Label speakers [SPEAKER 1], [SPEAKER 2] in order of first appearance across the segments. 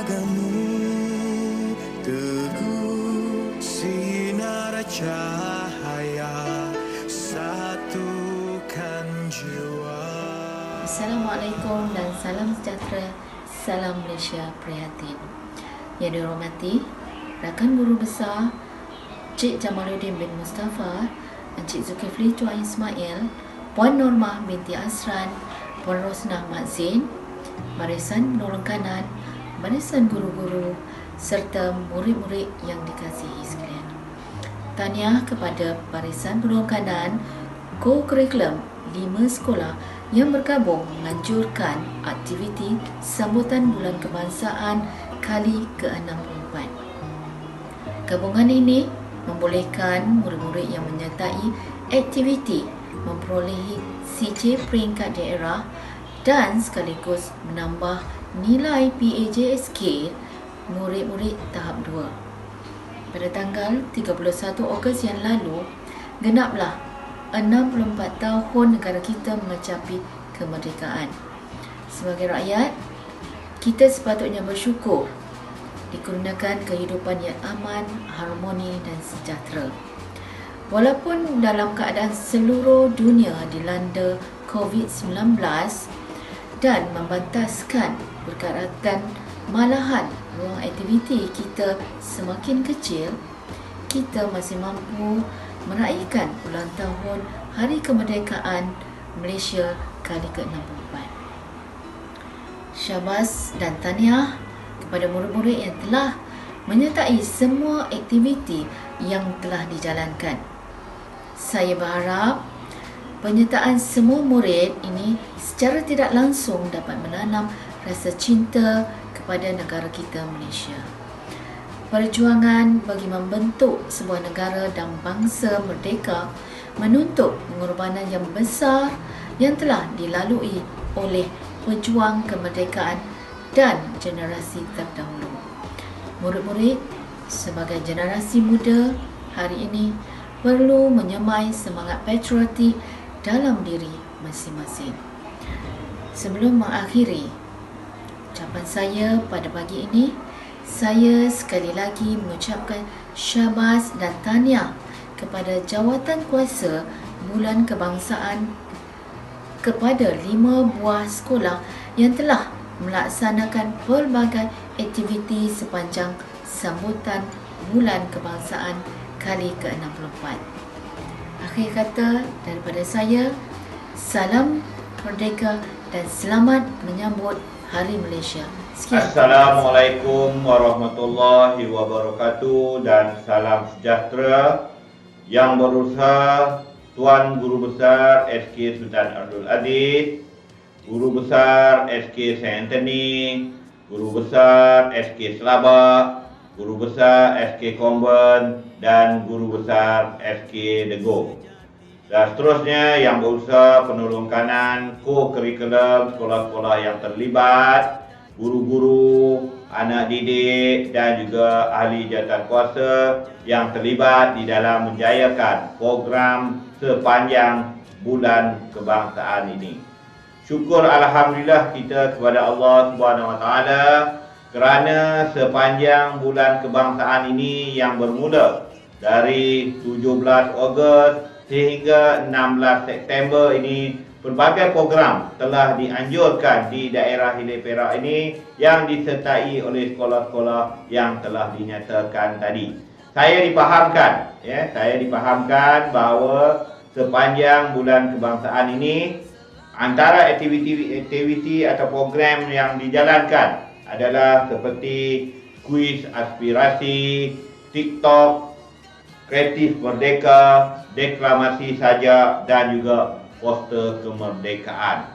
[SPEAKER 1] ragamu, teguh sinar cahaya, satukan jiwa.
[SPEAKER 2] Assalamualaikum dan salam sejahtera. Salam Malaysia Prihatin. Yang dihormati rakan guru besar Cik Jamaluddin bin Mustafa, Encik Zulkifli Tuan Ismail, Puan Normah binti Asran, Puan Rosnah Mak Zain, barisan penolong kanan, barisan guru-guru serta murid-murid yang dikasihi sekalian. Tahniah kepada barisan penolong kanan co-curriculum 5 sekolah yang bergabung menganjurkan aktiviti sambutan Bulan Kebangsaan kali ke-64. Gabungan ini membolehkan murid-murid yang menyertai aktiviti memperolehi CJ peringkat daerah dan sekaligus menambah nilai PAJSK murid-murid tahap 2. Pada tanggal 31 Ogos yang lalu, genaplah 64 tahun negara kita mencapai kemerdekaan. Sebagai rakyat, kita sepatutnya bersyukur dikurniakan kehidupan yang aman, harmoni dan sejahtera. Walaupun dalam keadaan seluruh dunia dilanda COVID-19 dan membantaskan pergerakan, malahan ruang aktiviti kita semakin kecil, kita masih mampu meraihkan ulang tahun Hari Kemerdekaan Malaysia kali ke-64. Syabas dan tahniah kepada murid-murid yang telah menyertai semua aktiviti yang telah dijalankan. Saya berharap penyertaan semua murid ini secara tidak langsung dapat menanam rasa cinta kepada negara kita Malaysia. Perjuangan bagi membentuk sebuah negara dan bangsa merdeka menuntut pengorbanan yang besar yang telah dilalui oleh pejuang kemerdekaan dan generasi terdahulu. Murid-murid sebagai generasi muda hari ini perlu menyemai semangat patriotik dalam diri masing-masing. Sebelum mengakhiri ucapan saya pada pagi ini, saya sekali lagi mengucapkan syabas dan tahniah kepada jawatan kuasa Bulan Kebangsaan kepada 5 buah sekolah yang telah melaksanakan pelbagai aktiviti sepanjang sambutan Bulan Kebangsaan kali ke-64. Akhir kata daripada saya, salam merdeka dan selamat menyambut Hari Malaysia. Sekian.
[SPEAKER 3] Assalamualaikum warahmatullahi wabarakatuh dan salam sejahtera. Yang berusaha Tuan Guru Besar SK Sultan Abdul Aziz, Guru Besar SK Saint Anthony, Guru Besar SK Selabak, Guru Besar SK Convent dan Guru Besar SK Dego. Dan seterusnya yang berusaha penolong kanan, co-curriculum sekolah-sekolah yang terlibat, guru-guru, anak didik dan juga ahli jawatan kuasa yang terlibat di dalam menjayakan program sepanjang Bulan Kebangsaan ini. Syukur alhamdulillah kita kepada Allah Subhanahu Wa Taala kerana sepanjang Bulan Kebangsaan ini yang bermula dari 17 Ogos sehingga 16 September ini, pelbagai program telah dianjurkan di daerah Hilir Perak ini yang disertai oleh sekolah-sekolah yang telah dinyatakan tadi. Saya dipahamkan bahawa sepanjang Bulan Kebangsaan ini antara aktiviti atau program yang dijalankan adalah seperti kuis aspirasi, TikTok, kreatif merdeka, deklamasi sajak dan juga poster kemerdekaan.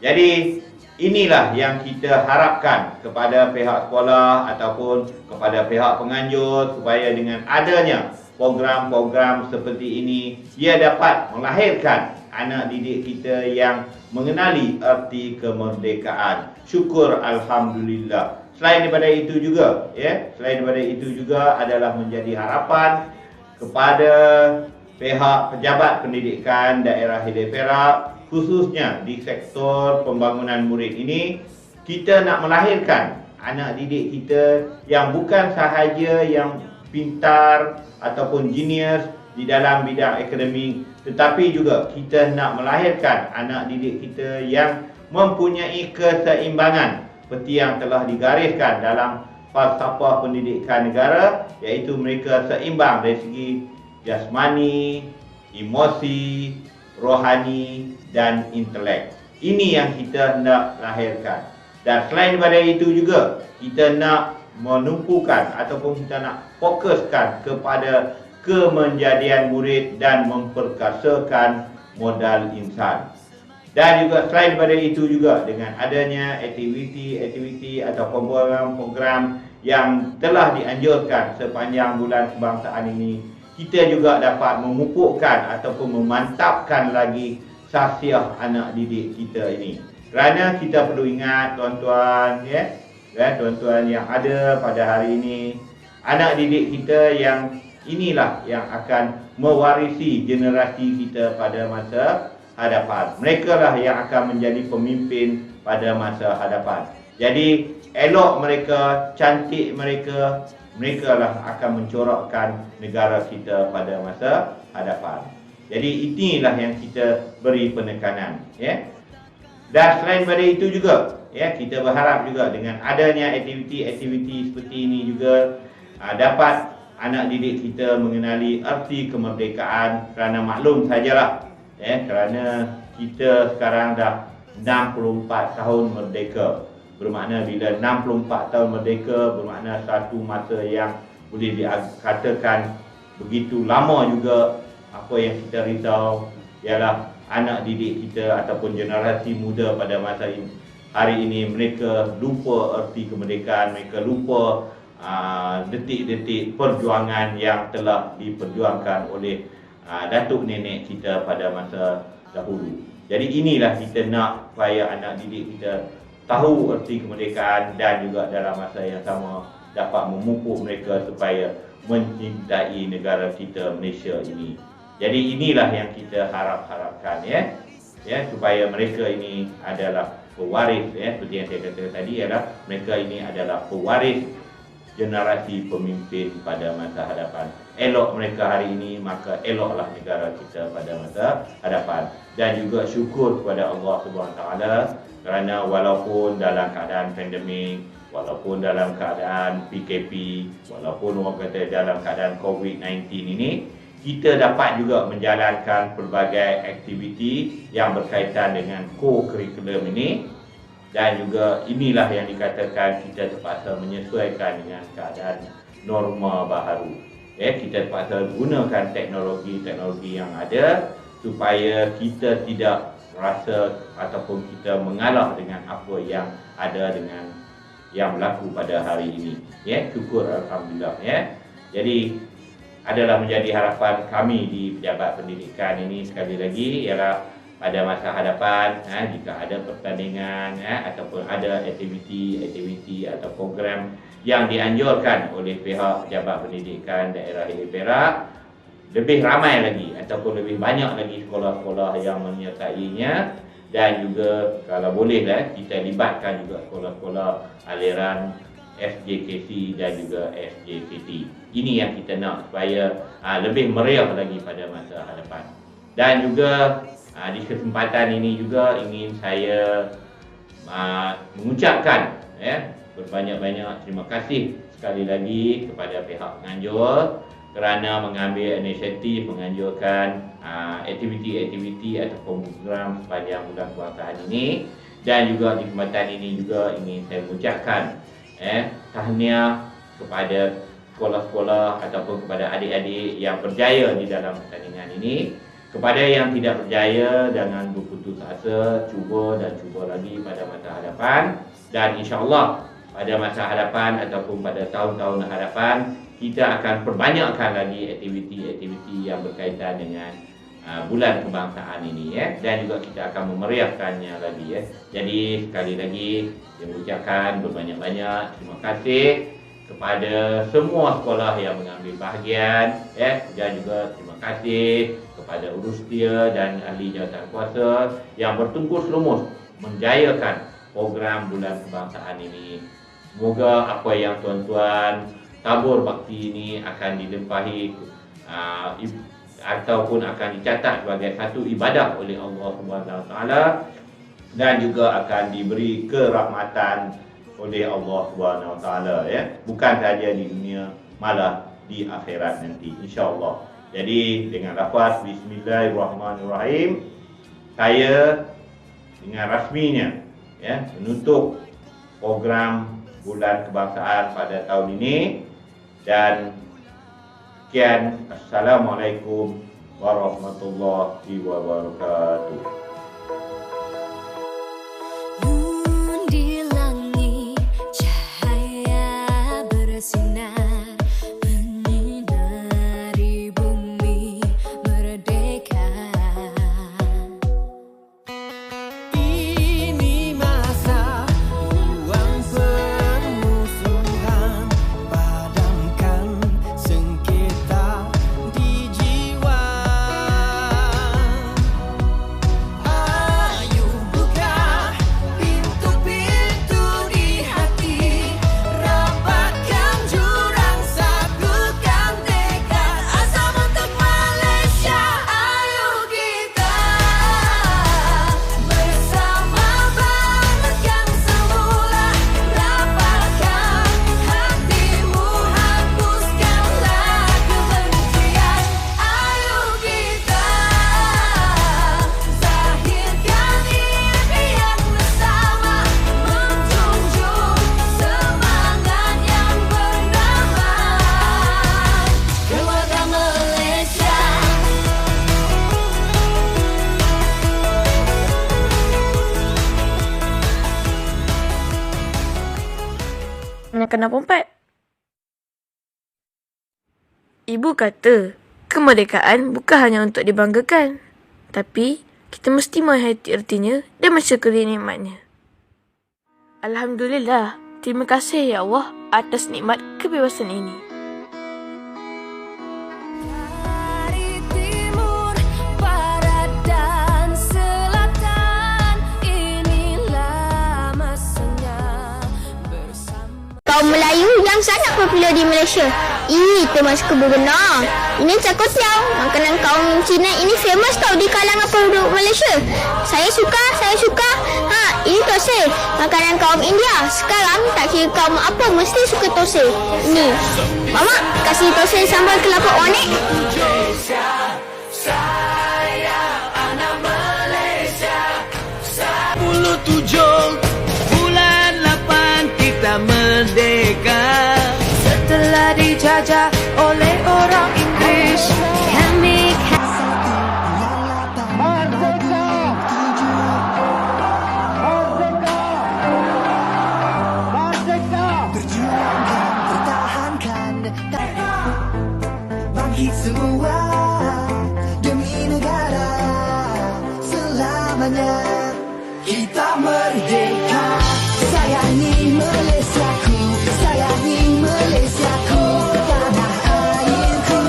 [SPEAKER 3] Jadi inilah yang kita harapkan kepada pihak sekolah ataupun kepada pihak penganjur supaya dengan adanya program-program seperti ini ia dapat melahirkan anak didik kita yang mengenali erti kemerdekaan. Syukur alhamdulillah. Selain daripada itu juga, adalah menjadi harapan kepada pihak pejabat pendidikan daerah Hilir Perak, khususnya di sektor pembangunan murid ini, kita nak melahirkan anak didik kita yang bukan sahaja yang pintar ataupun genius di dalam bidang akademik, tetapi juga kita nak melahirkan anak didik kita yang mempunyai keseimbangan seperti yang telah digariskan dalam falsafah pendidikan negara, iaitu mereka seimbang dari segi jasmani, emosi, rohani dan intelek. Ini yang kita nak lahirkan. Dan selain daripada itu juga, kita nak menumpukan ataupun kita nak fokuskan kepada kemenjadian murid dan memperkasakan modal insan. Dan juga selain daripada itu juga, dengan adanya aktiviti atau program-program yang telah dianjurkan sepanjang bulan kebangsaan ini, kita juga dapat memupukkan ataupun memantapkan lagi sahsiah anak didik kita ini. Kerana kita perlu ingat tuan-tuan, tuan-tuan yang ada pada hari ini, anak didik kita yang inilah yang akan mewarisi generasi kita pada masa hadapan. Mereka lah yang akan menjadi pemimpin pada masa hadapan. Jadi elok mereka, cantik mereka, mereka lah akan mencorakkan negara kita pada masa hadapan. Jadi inilah yang kita beri penekanan, Dan selain daripada itu juga, kita berharap juga dengan adanya aktiviti-aktiviti seperti ini juga dapat anak didik kita mengenali erti kemerdekaan. Kerana maklum sajalah, kerana kita sekarang dah 64 tahun merdeka. Bermakna bila 64 tahun merdeka, bermakna satu masa yang boleh dikatakan begitu lama juga. Apa yang kita risau ialah anak didik kita ataupun generasi muda pada masa ini, hari ini mereka lupa erti kemerdekaan, mereka lupa detik-detik perjuangan yang telah diperjuangkan oleh datuk nenek kita pada masa dahulu. Jadi inilah kita nak supaya anak didik kita tahu erti kemerdekaan dan juga dalam masa yang sama dapat memupuk mereka supaya mencintai negara kita Malaysia ini. Jadi inilah yang kita harapkan, supaya mereka ini adalah pewaris, seperti yang saya katakan tadi, ialah mereka ini adalah pewaris generasi pemimpin pada masa hadapan. Elok mereka hari ini, maka eloklah negara kita pada masa hadapan. Dan juga syukur kepada Allah SWT kerana walaupun dalam keadaan pandemik, walaupun dalam keadaan PKP, walaupun orang kata dalam keadaan COVID-19 ini, kita dapat juga menjalankan pelbagai aktiviti yang berkaitan dengan co-curriculum ini. Dan juga inilah yang dikatakan kita terpaksa menyesuaikan dengan keadaan norma baharu. Kita terpaksa gunakan teknologi-teknologi yang ada supaya kita tidak rasa ataupun kita mengalah dengan apa yang ada dengan yang berlaku pada hari ini. Syukur alhamdulillah. Jadi adalah menjadi harapan kami di Pejabat Pendidikan ini sekali lagi ialah pada masa hadapan, jika ada pertandingan ataupun ada aktiviti atau program yang dianjurkan oleh pihak Pejabat Pendidikan daerah Perak, lebih ramai lagi ataupun lebih banyak lagi sekolah-sekolah yang menyertainya. Dan juga kalau bolehlah kita libatkan juga sekolah-sekolah aliran SJKC dan juga SJKT. Ini yang kita nak supaya lebih meriah lagi pada masa hadapan. Dan juga di kesempatan ini juga ingin saya mengucapkan berbanyak-banyak terima kasih sekali lagi kepada pihak penganjur kerana mengambil inisiatif menganjurkan aktiviti-aktiviti atau program sepanjang bulan kebangsaan ini. Dan juga di kesempatan ini juga ingin saya mengucapkan tahniah kepada sekolah-sekolah ataupun kepada adik-adik yang berjaya di dalam pertandingan ini. Kepada yang tidak berjaya, jangan berputus asa, cuba lagi pada masa hadapan. Dan insya-Allah pada masa hadapan ataupun pada tahun-tahun hadapan kita akan perbanyakkan lagi aktiviti-aktiviti yang berkaitan dengan bulan kebangsaan ini, dan juga kita akan memeriahkannya lagi. Jadi sekali lagi saya mengucapkan berbanyak-banyak terima kasih kepada semua sekolah yang mengambil bahagian, dan juga terima kasih kepada urustia dan ahli jawatan kuasa yang bertungkus lumus menjayakan program bulan kebangsaan ini. Semoga apa yang tuan-tuan tabur bakti ini akan dilimpahi ataupun akan dicatat sebagai satu ibadah oleh Allah Subhanahu Wa Taala dan juga akan diberi kerahmatan oleh Allah Subhanahu Wa Taala, ya. Bukan saja di dunia, malah di akhirat nanti, insya-Allah. Jadi dengan lafaz bismillahirrahmanirrahim, saya dengan rasminya, ya, menutup program Bulan Kebangsaan pada tahun ini. Dan sekian, assalamualaikum warahmatullahi wabarakatuh.
[SPEAKER 4] Di langit cahaya bersinar, menyinari bumi merdeka.
[SPEAKER 1] Ini masa buang permusuhan, padamkan sengketa di jiwa. Ayo buka pintu-pintu di hati, rapatkan jurang, satukan tekad, azam untuk Malaysia. Ayo kita bersama bangunkan semula, rapatkan hatimu, hapuskanlah kebencian. Ayo kita zahirkan impian bersama, menjunjung semangat yang bernama Keluarga Malaysia.
[SPEAKER 5] Kenapa 4? Ibu kata, kemerdekaan bukan hanya untuk dibanggakan, tapi kita mesti menghayati ertinya dan mensyukuri nikmatnya. Alhamdulillah, terima kasih ya Allah atas nikmat kebebasan ini.
[SPEAKER 4] Dari timur, barat dan selatan, inilah masanya bersama.
[SPEAKER 6] Kaum Melayu yang sangat popular di Malaysia. Itu masuk benar. Ini cakot siau. Makanan kaum Cina ini famous tau di kalangan penduduk Malaysia. Saya suka. Ini tosai. Makanan kaum India. Sekarang tak kira kaum apa mesti suka tosai. Ini. Mama, kasih tosai sambal kelapa onek.
[SPEAKER 1] Bulan 8 kita merdeka.
[SPEAKER 4] Setelah dijajah oleh orang Inggris, kami
[SPEAKER 1] Bangkit semua demi negara, selamanya kita merdeka. Sayangi Malaysiaku, sayangi Malaysiaku, tanah airku.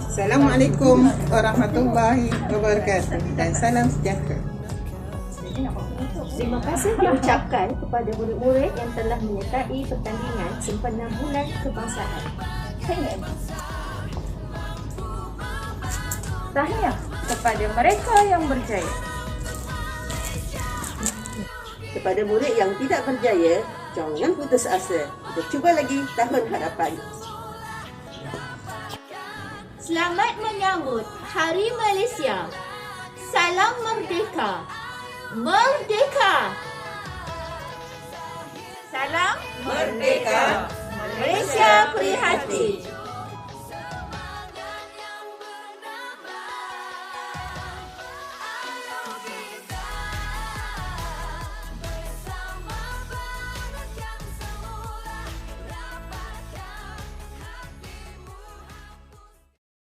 [SPEAKER 7] Assalamualaikum warahmatullahi wabarakatuh dan salam sejahtera.
[SPEAKER 8] Terima kasih diucapkan kepada murid-murid yang telah menyertai pertandingan sempena Bulan Kebangsaan.
[SPEAKER 9] Tahniah kepada mereka yang berjaya.
[SPEAKER 10] Kepada murid yang tidak berjaya, jangan putus asa. Kita cuba lagi tahun hadapan.
[SPEAKER 2] Selamat menyambut Hari Malaysia. Salam Merdeka. Merdeka. Salam
[SPEAKER 9] Merdeka.
[SPEAKER 2] Malaysia Prihatin.